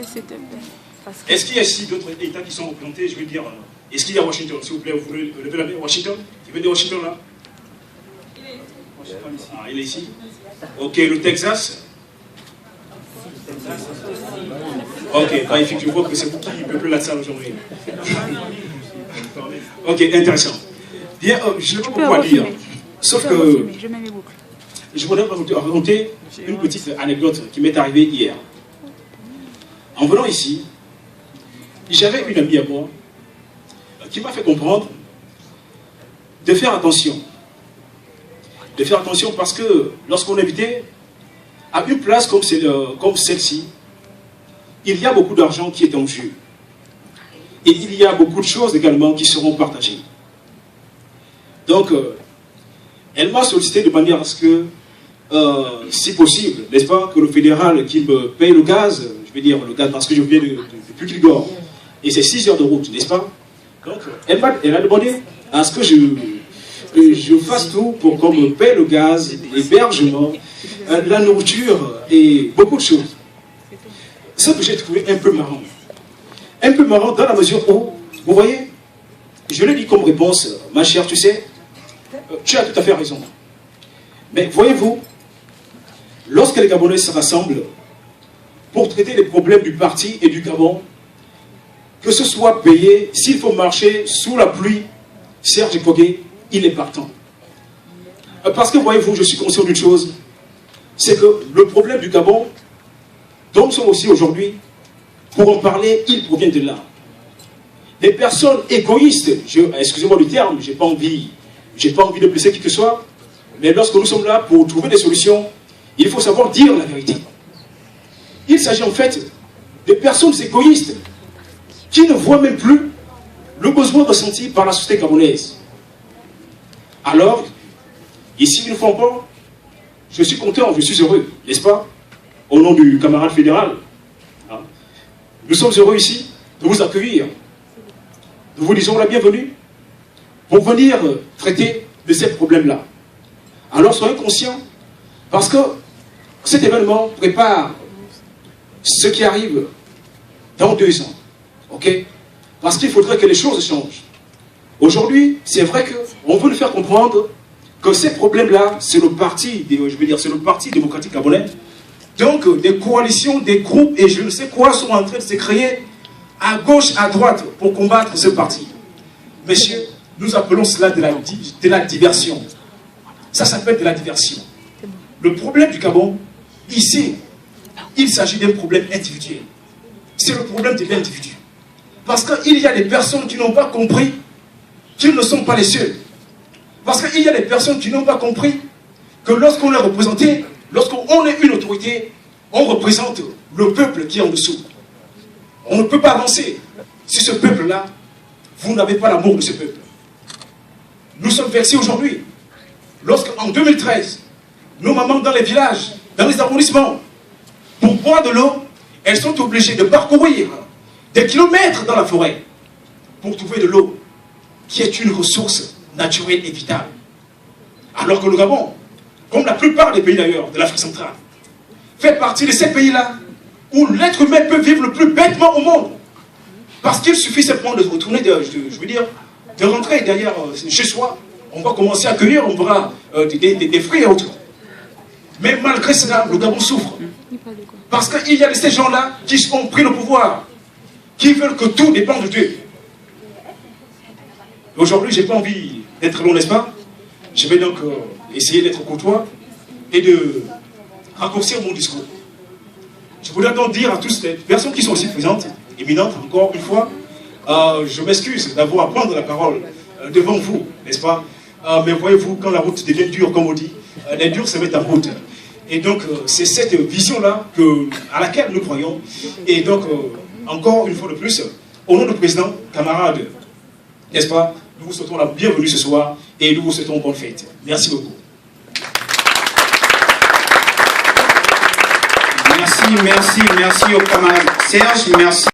S'il te plaît. Est-ce qu'il y a ici d'autres États qui sont représentés? Je veux dire, est-ce qu'il y a Washington? S'il vous plaît, vous pouvez lever la main. Washington? Tu veux dire Washington là? Ah, il est ici. Ok, le Texas? Ok, magnifique, je vois que c'est vous qui peuplez la salle aujourd'hui. Ok, intéressant. Bien, je ne sais pas pourquoi dire. Sauf que je voudrais vous raconter une petite anecdote qui m'est arrivée hier. En venant ici, j'avais une amie à moi qui m'a fait comprendre de faire attention. De faire attention parce que lorsqu'on est invité à une place comme celle-ci, il y a beaucoup d'argent qui est en jeu. Et il y a beaucoup de choses également qui seront partagées. Donc, elle m'a sollicité de manière à ce que, si possible, n'est-ce pas, que le fédéral qui me paye le gaz, je vais dire le gaz parce que je viens de Puy-Kilgore, et c'est 6 heures de route, n'est-ce pas? Donc, elle a demandé à ce que je fasse tout pour qu'on me paye le gaz, l'hébergement, la nourriture et beaucoup de choses. Ce que j'ai trouvé un peu marrant. Un peu marrant dans la mesure où, vous voyez, je l'ai dit comme réponse, ma chère, tu sais, tu as tout à fait raison. Mais voyez-vous, lorsque les Gabonais se rassemblent pour traiter les problèmes du parti et du Gabon, que ce soit payé, s'il faut marcher sous la pluie, Serge Kogué, il est partant. Parce que voyez-vous, je suis conscient d'une chose, c'est que le problème du Gabon, dont nous sommes aussi aujourd'hui, pour en parler, il provient de là. Des personnes égoïstes, excusez-moi du terme, j'ai pas envie de blesser qui que ce soit, mais lorsque nous sommes là pour trouver des solutions, il faut savoir dire la vérité. Il s'agit en fait de personnes égoïstes qui ne voient même plus le besoin ressenti par la société gabonaise. Alors, ici, une fois encore, je suis content, je suis heureux, n'est-ce pas, au nom du camarade fédéral. Nous sommes heureux ici de vous accueillir. Nous vous disons la bienvenue pour venir traiter de ces problèmes-là. Alors soyez conscients, parce que cet événement prépare ce qui arrive dans 2 ans. Ok? Parce qu'il faudrait que les choses changent. Aujourd'hui, c'est vrai qu'on veut nous faire comprendre que ces problèmes-là, c'est le parti, c'est le parti démocratique gabonais. Donc, des coalitions, des groupes et je ne sais quoi sont en train de se créer à gauche, à droite pour combattre ce parti. Messieurs, nous appelons cela de la diversion. Ça s'appelle de la diversion. Le problème du Gabon, ici, il s'agit d'un problème individuel. C'est le problème de l'individu. Parce qu'il y a des personnes qui n'ont pas compris qu'ils ne sont pas les seuls. Parce qu'il y a des personnes qui n'ont pas compris que lorsqu'on est représenté, lorsqu'on est une autorité, on représente le peuple qui est en dessous. On ne peut pas avancer si ce peuple-là, vous n'avez pas l'amour de ce peuple. Nous sommes vexés aujourd'hui. Lorsqu'en 2013, nos mamans dans les villages, dans les arrondissements, pour boire de l'eau, elles sont obligées de parcourir des kilomètres dans la forêt pour trouver de l'eau, qui est une ressource naturelle et vitale. Alors que le Gabon, comme la plupart des pays d'ailleurs, de l'Afrique centrale, fait partie de ces pays-là où l'être humain peut vivre le plus bêtement au monde. Parce qu'il suffit simplement de retourner, de rentrer derrière chez soi, on va commencer à cueillir, on verra des fruits et autres. Mais malgré cela, le Gabon souffre. Parce qu'il y a de ces gens-là qui ont pris le pouvoir, qui veulent que tout dépende d'eux. Aujourd'hui, je n'ai pas envie d'être long, n'est-ce pas? Je vais donc essayer d'être courtois et de raccourcir mon discours. Je voudrais donc dire à tous les personnes qui sont aussi présentes, éminentes, encore une fois, je m'excuse d'avoir à prendre la parole devant vous, n'est-ce pas? Mais voyez-vous, quand la route devient dure, comme on dit, les durs se mettent en route. Et donc, c'est cette vision-là à laquelle nous croyons. Et donc, encore une fois de plus, au nom du président, camarades, n'est-ce pas? Nous vous souhaitons la bienvenue ce soir et nous vous souhaitons bonne fête. Merci beaucoup. Merci au camarade Serge, merci.